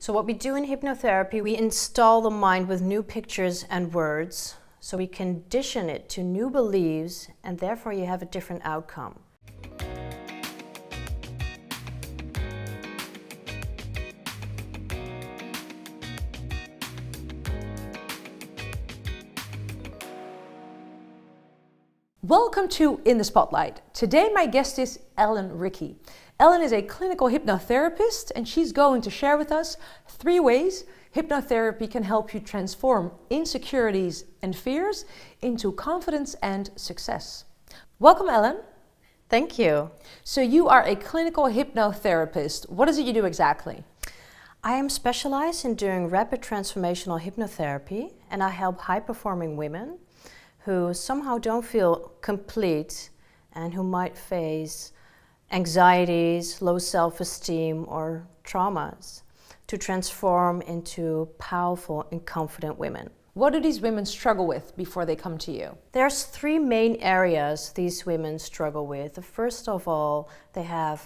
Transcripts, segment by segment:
So what we do in hypnotherapy, we install the mind with new pictures and words, so we condition it to new beliefs, and therefore you have a different outcome. Welcome to In the Spotlight. Today my guest is Rikhye. Ellen is a clinical hypnotherapist, and she's going to share with us 3 ways hypnotherapy can help you transform insecurities and fears into confidence and success. Welcome, Ellen. Thank you. So you are a clinical hypnotherapist. What is it you do exactly? I am specialized in doing rapid transformational hypnotherapy, and I help high-performing women who somehow don't feel complete and who might face anxieties, low self-esteem, or traumas to transform into powerful and confident women. What do these women struggle with before they come to you? There's 3 main areas these women struggle with. The first of all, they have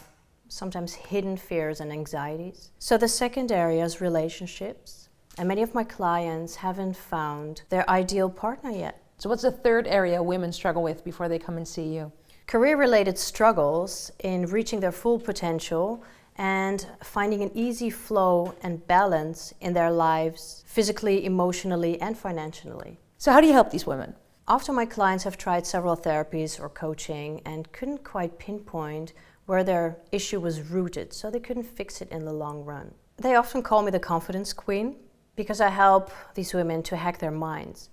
sometimes hidden fears and anxieties. So the second area is relationships. And many of my clients haven't found their ideal partner yet. So what's the third area women struggle with before they come and see you? Career-related struggles in reaching their full potential and finding an easy flow and balance in their lives, physically, emotionally, and financially. So how do you help these women? After my clients have tried several therapies or coaching and couldn't quite pinpoint where their issue was rooted, so they couldn't fix it in the long run. They often call me the confidence queen because I help these women to hack their minds.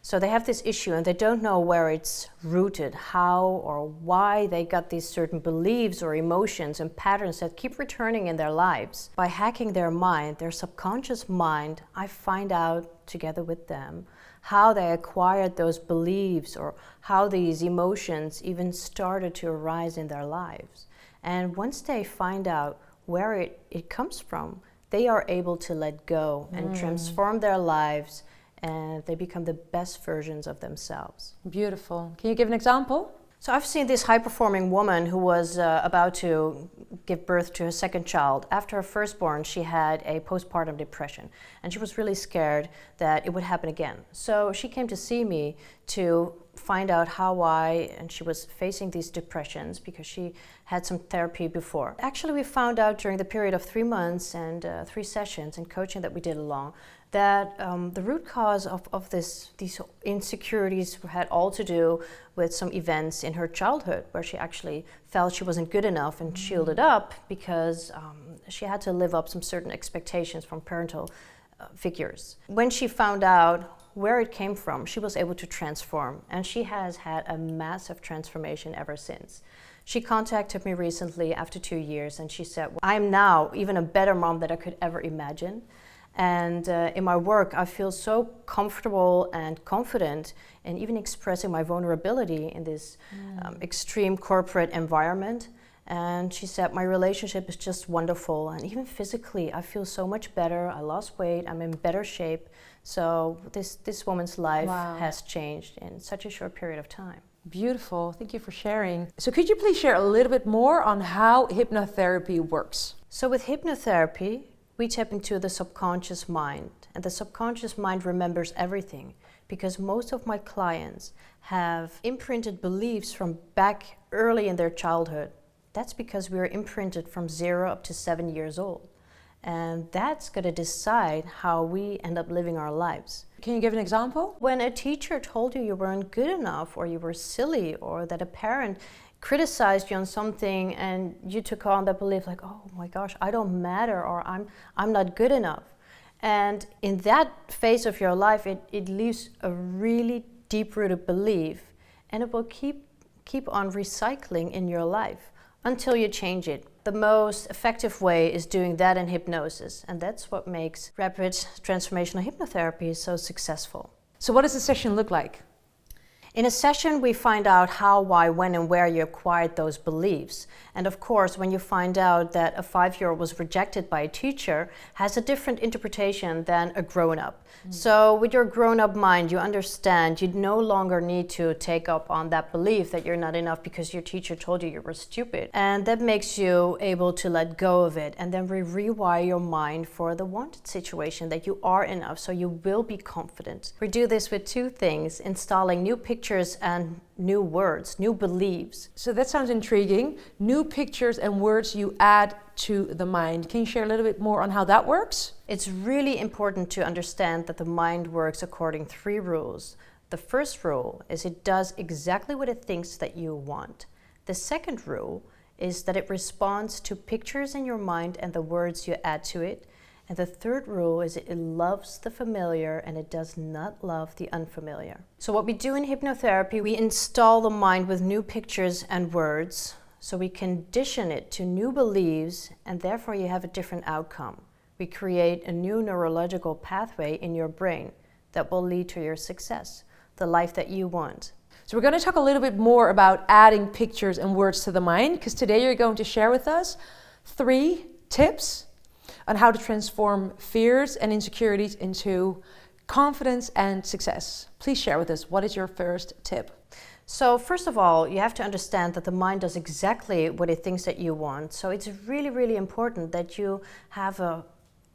So they have this issue and they don't know where it's rooted, how or why they got these certain beliefs or emotions and patterns that keep returning in their lives. By hacking their mind, their subconscious mind, I find out together with them how they acquired those beliefs or how these emotions even started to arise in their lives. And once they find out where it comes from, they are able to let go and transform their lives, and they become the best versions of themselves. Beautiful. Can you give an example? So I've seen this high-performing woman who was about to give birth to her second child. After her firstborn, she had a postpartum depression, and she was really scared that it would happen again. So she came to see me to find out and she was facing these depressions because she had some therapy before. Actually, we found out during the period of 3 months and 3 sessions and coaching that we did along that the root cause of these insecurities had all to do with some events in her childhood where she actually felt she wasn't good enough and shielded up because she had to live up some certain expectations from parental figures. When she found out where it came from, she was able to transform, and she has had a massive transformation ever since. She contacted me recently after 2 years and she said, I am now even a better mom than I could ever imagine. And in my work, I feel so comfortable and confident in even expressing my vulnerability in this extreme corporate environment. And she said, my relationship is just wonderful. And even physically, I feel so much better. I lost weight. I'm in better shape. So this woman's life has changed in such a short period of time. Beautiful. Thank you for sharing. So could you please share a little bit more on how hypnotherapy works? So with hypnotherapy, we tap into the subconscious mind, and the subconscious mind remembers everything because most of my clients have imprinted beliefs from back early in their childhood. That's because we are imprinted from 0 up to 7 years old, and that's going to decide how we end up living our lives. Can you give an example? When a teacher told you weren't good enough, or you were silly, or that a parent criticized you on something and you took on that belief like, oh my gosh, I don't matter, or I'm not good enough. And in that phase of your life, it leaves a really deep-rooted belief, and it will keep on recycling in your life until you change it. The most effective way is doing that in hypnosis, and that's what makes rapid transformational hypnotherapy so successful. So what does the session look like? In a session, we find out how, why, when, and where you acquired those beliefs. And of course, when you find out that a 5-year-old was rejected by a teacher, has a different interpretation than a grown-up. So with your grown-up mind, you understand you no longer need to take up on that belief that you're not enough because your teacher told you were stupid. And that makes you able to let go of it and then rewire your mind for the wanted situation that you are enough, so you will be confident. We do this with 2 things, installing new pictures and new words, new beliefs. So that sounds intriguing. New pictures and words you add to the mind. Can you share a little bit more on how that works? It's really important to understand that the mind works according to 3 rules. The first rule is it does exactly what it thinks that you want. The second rule is that it responds to pictures in your mind and the words you add to it. And the third rule is it loves the familiar and it does not love the unfamiliar. So what we do in hypnotherapy, we install the mind with new pictures and words, so we condition it to new beliefs, and therefore you have a different outcome. We create a new neurological pathway in your brain that will lead to your success, the life that you want. So we're going to talk a little bit more about adding pictures and words to the mind, because today you're going to share with us 3 tips on how to transform fears and insecurities into confidence and success. Please share with us, what is your first tip? So first of all, you have to understand that the mind does exactly what it thinks that you want. So it's really, really important that you have an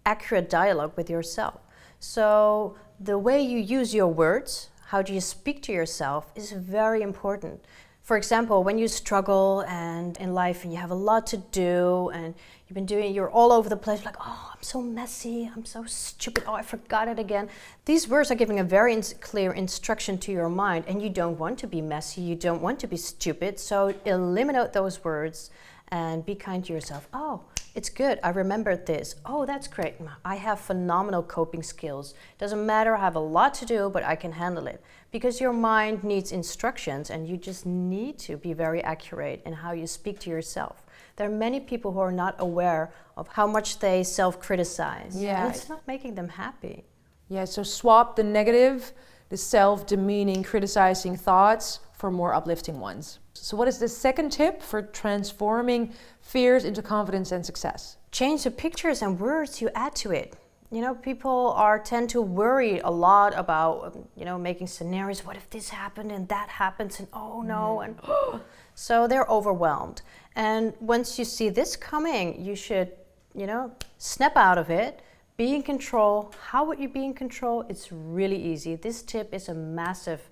accurate dialogue with yourself. So the way you use your words, how do you speak to yourself, is very important. For example, when you struggle and in life and you have a lot to do and you're all over the place, like, oh, I'm so messy, I'm so stupid, oh, I forgot it again. These words are giving a very clear instruction to your mind, and you don't want to be messy, you don't want to be stupid, so eliminate those words and be kind to yourself. Oh, it's good, I remembered this. Oh, that's great, I have phenomenal coping skills. Doesn't matter, I have a lot to do, but I can handle it. Because your mind needs instructions, and you just need to be very accurate in how you speak to yourself. There are many people who are not aware of how much they self-criticize. Yeah. And it's not making them happy. Yeah, so swap the negative, the self-demeaning, criticizing thoughts for more uplifting ones. So what is the second tip for transforming fears into confidence and success? Change the pictures and words you add to it. You know, people tend to worry a lot about, making scenarios. What if this happened and that happens and oh no, and so they're overwhelmed. And once you see this coming, you should, snap out of it, be in control. How would you be in control? It's really easy. This tip is a massive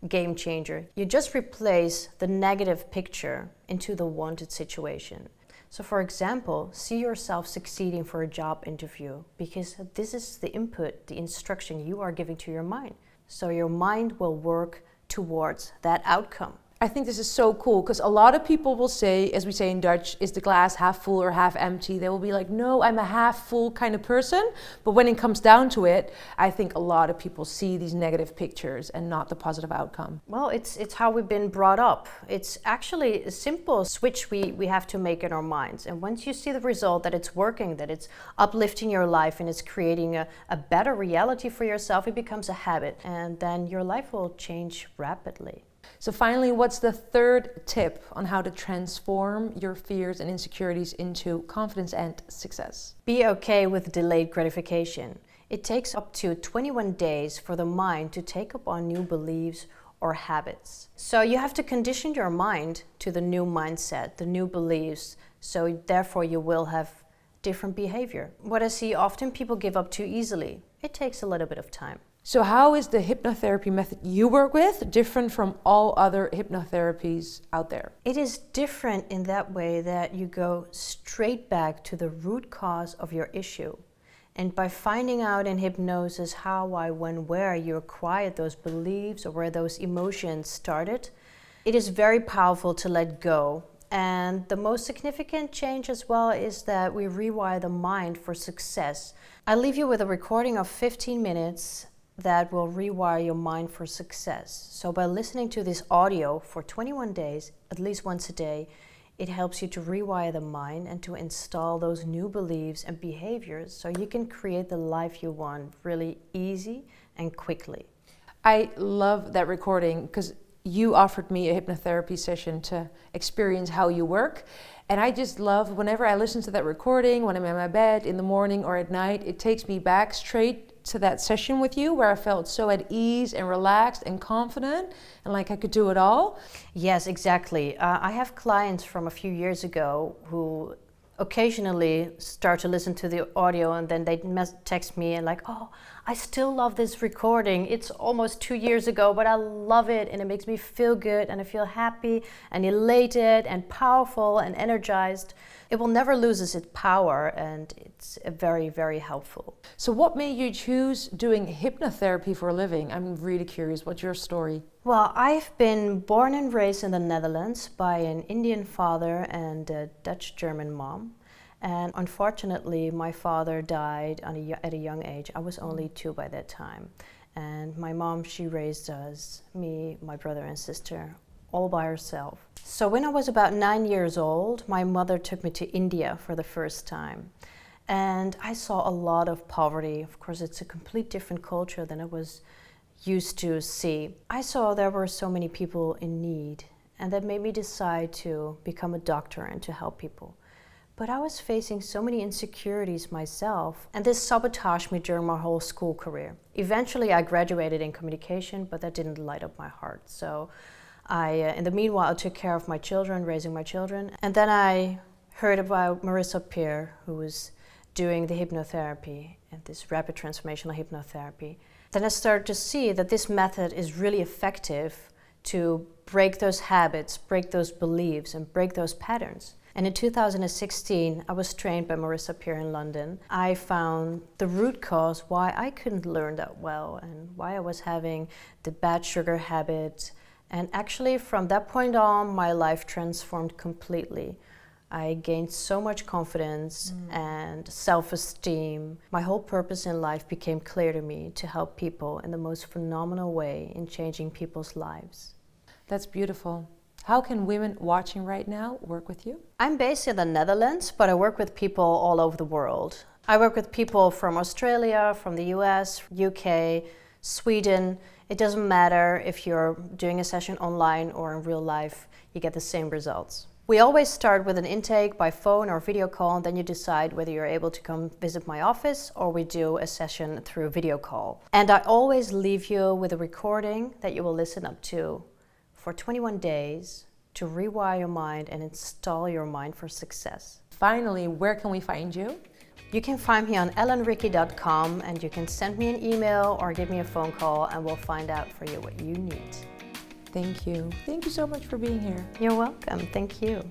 game changer. You just replace the negative picture into the wanted situation. So for example, see yourself succeeding for a job interview, because this is the input, the instruction you are giving to your mind. So your mind will work towards that outcome. I think this is so cool, because a lot of people will say, as we say in Dutch, is the glass half full or half empty? They will be like, no, I'm a half full kind of person. But when it comes down to it, I think a lot of people see these negative pictures and not the positive outcome. Well, it's how we've been brought up. It's actually a simple switch we have to make in our minds. And once you see the result, that it's working, that it's uplifting your life and it's creating a better reality for yourself, it becomes a habit. And then your life will change rapidly. So finally, what's the third tip on how to transform your fears and insecurities into confidence and success? Be okay with delayed gratification. It takes up to 21 days for the mind to take up on new beliefs or habits. So you have to condition your mind to the new mindset, the new beliefs, so therefore you will have different behavior. What I see often, people give up too easily. It takes a little bit of time. So how is the hypnotherapy method you work with different from all other hypnotherapies out there? It is different in that way that you go straight back to the root cause of your issue. And by finding out in hypnosis how, why, when, where you acquired those beliefs or where those emotions started, it is very powerful to let go. And the most significant change as well is that we rewire the mind for success. I leave you with a recording of 15 minutes that will rewire your mind for success. So by listening to this audio for 21 days, at least once a day, it helps you to rewire the mind and to install those new beliefs and behaviors so you can create the life you want really easy and quickly. I love that recording, because you offered me a hypnotherapy session to experience how you work. And I just love, whenever I listen to that recording, when I'm in my bed, in the morning or at night, it takes me back straight to that session with you where I felt so at ease and relaxed and confident and like I could do it all. Yes, exactly. I have clients from a few years ago who occasionally start to listen to the audio and then they text me and like, oh, I still love this recording. It's almost 2 years ago, but I love it and it makes me feel good and I feel happy and elated and powerful and energized. It will never lose its power and it's very, very helpful. So what made you choose doing hypnotherapy for a living? I'm really curious. What's your story? Well, I've been born and raised in the Netherlands by an Indian father and a Dutch-German mom. And unfortunately, my father died at a young age. I was only 2 by that time. And my mom, she raised us, me, my brother and sister, all by herself. So when I was about 9 years old, my mother took me to India for the first time. And I saw a lot of poverty. Of course, it's a complete different culture than I was used to see. I saw there were so many people in need, and that made me decide to become a doctor and to help people. But I was facing so many insecurities myself, and this sabotaged me during my whole school career. Eventually, I graduated in communication, but that didn't light up my heart. So in the meanwhile, I took care of my children, raising my children. And then I heard about Marissa Peer, who was doing the hypnotherapy and this rapid transformational hypnotherapy. Then I started to see that this method is really effective to break those habits, break those beliefs, and break those patterns. And in 2016, I was trained by Marissa Peer in London. I found the root cause why I couldn't learn that well and why I was having the bad sugar habit. And actually, from that point on, my life transformed completely. I gained so much confidence and self-esteem. My whole purpose in life became clear to me to help people in the most phenomenal way in changing people's lives. That's beautiful. How can women watching right now work with you? I'm based in the Netherlands, but I work with people all over the world. I work with people from Australia, from the US, UK, Sweden. It doesn't matter if you're doing a session online or in real life, you get the same results. We always start with an intake by phone or video call, and then you decide whether you're able to come visit my office or we do a session through video call. And I always leave you with a recording that you will listen up to for 21 days to rewire your mind and install your mind for success. Finally, where can we find you? You can find me on ellenrikhye.com and you can send me an email or give me a phone call and we'll find out for you what you need. Thank you. Thank you so much for being here. You're welcome. Thank you.